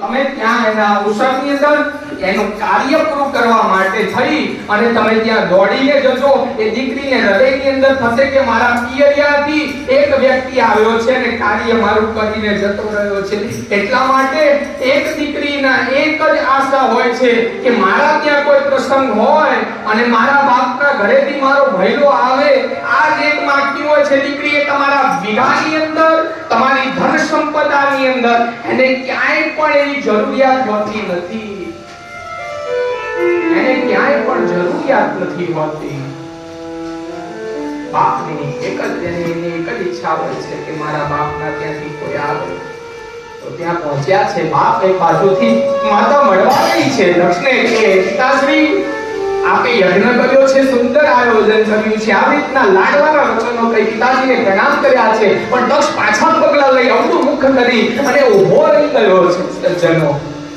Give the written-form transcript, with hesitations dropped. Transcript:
તમે ત્યાં એના અવસરની અંદર એનું કાર્ય પૂરું કરવા માટે થઈ અને તમે ત્યાં દોડીને જશો, એ દીકરીને હૃદયની અંદર થશે કે મારા પિયરિયાથી એક વ્યક્તિ આવ્યો છે અને કાર્ય મારું કરીને જતો રહ્યો છે. એટલા માટે એક દીકરીના એક જ આશા હોય છે કે મારા ત્યાં કોઈ પ્રસંગ હોય અને મારા બાપના ઘરેથી મારો ભૈલો આવે. આ જ એક માંગતી હોય છે દીકરી. એ તમારા વિઘાની અંદર, તમારી ધન સંપદાની અંદર એને ક્યાંય પણ એની જરૂરિયાત હોતી નથી. એને ક્યાંય પણ જરૂરિયાત નથી હોતી. બાપની એક જ ઈચ્છા હોય છે કે મારા બાપના ત્યાંથી કોઈ આવે. તો ત્યાં પહોંચ્યા છે બાપ. એક બાજુથી માતા મળવા ગઈ છે. દક્ષને કે પિતાશ્રી, આપે યજ્ઞ કર્યો છે, સુંદર આયોજન કર્યું છે, આવી રીતના લાડવાના વચનો કહી પિતાજીને પ્રણામ કર્યા છે. પણ દક્ષ પાછા પગલા લઈ અવળું મુખ કરી અને ઊભો રહી ગયો છે. સજ્જનો,